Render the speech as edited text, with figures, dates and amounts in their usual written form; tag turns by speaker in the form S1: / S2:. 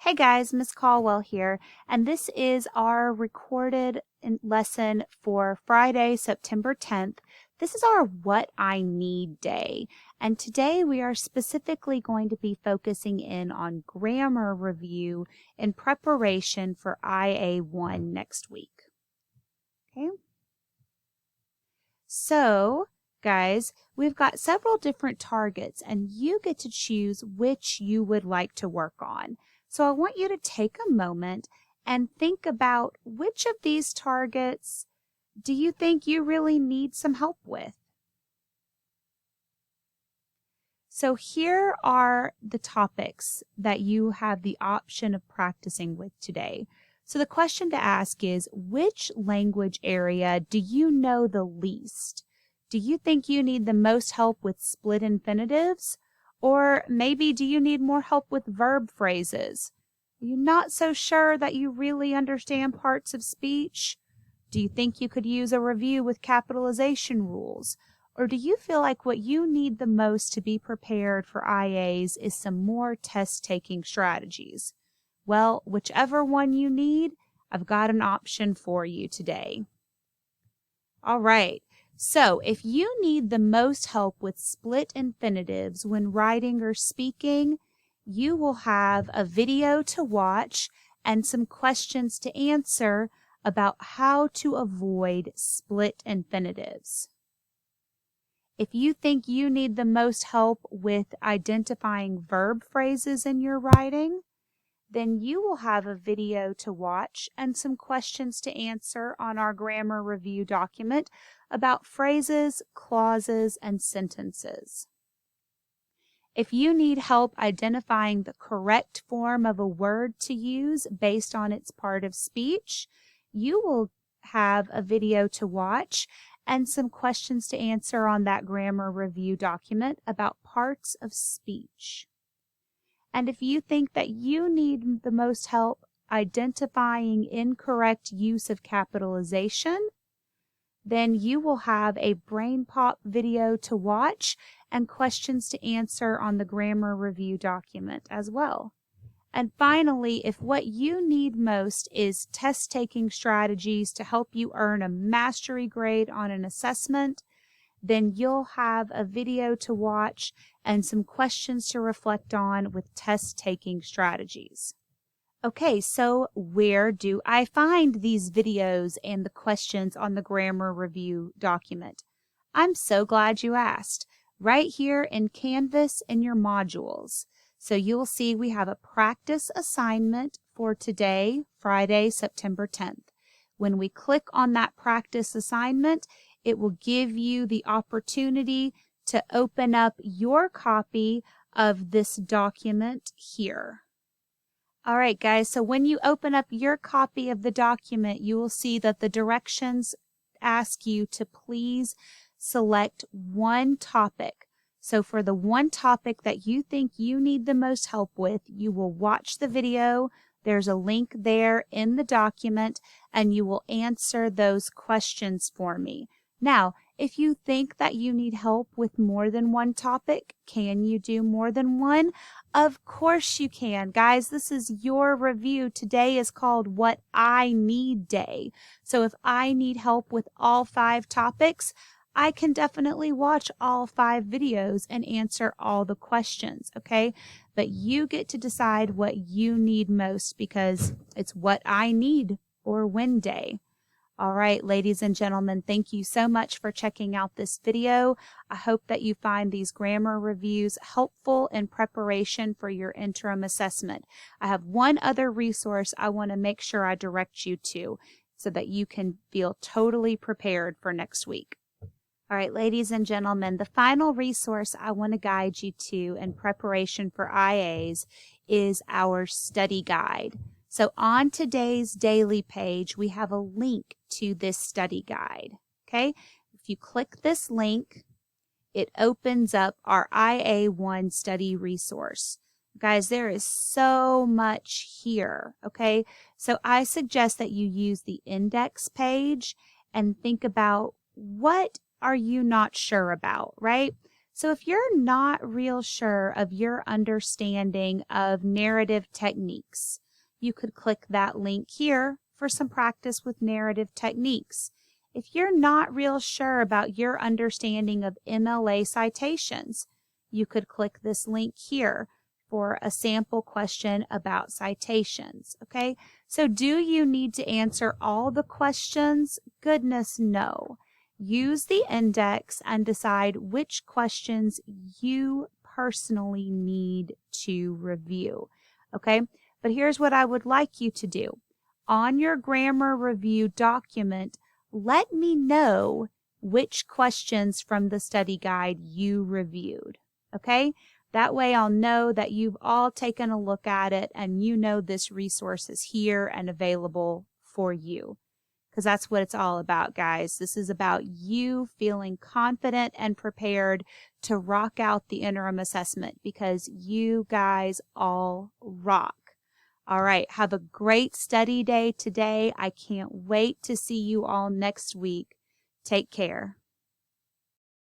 S1: Hey guys, Miss Caldwell here, and this is our recorded lesson for Friday, September 10th. This is our What I Need Day, and today we are specifically going to be focusing in on grammar review in preparation for IA1 next week. Okay? So, guys, we've got several different targets, and you get to choose which you would like to work on. So I want you to take a moment and think about which of these targets do you think you really need some help with? So here are the topics that you have the option of practicing with today. So the question to ask is, which language area do you know the least? Do you think you need the most help with split infinitives? Or maybe do you need more help with verb phrases? Are you not so sure that you really understand parts of speech? Do you think you could use a review with capitalization rules? Or do you feel like what you need the most to be prepared for IAs is some more test-taking strategies? Well, whichever one you need, I've got an option for you today. All right. So if you need the most help with split infinitives when writing or speaking, you will have a video to watch and some questions to answer about how to avoid split infinitives. If you think you need the most help with identifying verb phrases in your writing, then you will have a video to watch and some questions to answer on our grammar review document about phrases, clauses, and sentences. If you need help identifying the correct form of a word to use based on its part of speech, you will have a video to watch and some questions to answer on that grammar review document about parts of speech. And if you think that you need the most help identifying incorrect use of capitalization, then you will have a brain pop video to watch and questions to answer on the grammar review document as well. And finally, if what you need most is test-taking strategies to help you earn a mastery grade on an assessment, then you'll have a video to watch and some questions to reflect on with test-taking strategies. Okay, so where do I find these videos and the questions on the grammar review document? I'm so glad you asked. Right here in Canvas in your modules. So you'll see we have a practice assignment for today, Friday, September 10th. When we click on that practice assignment, it will give you the opportunity to open up your copy of this document here. All right, guys, so when you open up your copy of the document, you will see that the directions ask you to please select one topic. So for the one topic that you think you need the most help with, you will watch the video. There's a link there in the document, and you will answer those questions for me. Now, if you think that you need help with more than one topic, can you do more than one? Of course you can. Guys, this is your review. Today is called What I Need Day. So if I need help with all 5 topics, I can definitely watch all 5 videos and answer all the questions, okay? But you get to decide what you need most because it's what I need or when day. All right, ladies and gentlemen, thank you so much for checking out this video. I hope that you find these grammar reviews helpful in preparation for your interim assessment. I have one other resource I want to make sure I direct you to so that you can feel totally prepared for next week. All right, ladies and gentlemen, the final resource I want to guide you to in preparation for IAs is our study guide. So on today's daily page, we have a link to this study guide, okay? If you click this link, it opens up our IA1 study resource. Guys, there is so much here, okay? So I suggest that you use the index page and think about what are you not sure about, right? So if you're not real sure of your understanding of narrative techniques, you could click that link here for some practice with narrative techniques. If you're not real sure about your understanding of MLA citations, you could click this link here for a sample question about citations. Okay, so do you need to answer all the questions? Goodness, no. Use the index and decide which questions you personally need to review. Okay, but here's what I would like you to do. On your grammar review document, let me know which questions from the study guide you reviewed. Okay, that way I'll know that you've all taken a look at it and you know this resource is here and available for you. Because that's what it's all about, guys. This is about you feeling confident and prepared to rock out the interim assessment because you guys all rock. All right, have a great study day today. I can't wait to see you all next week. Take care.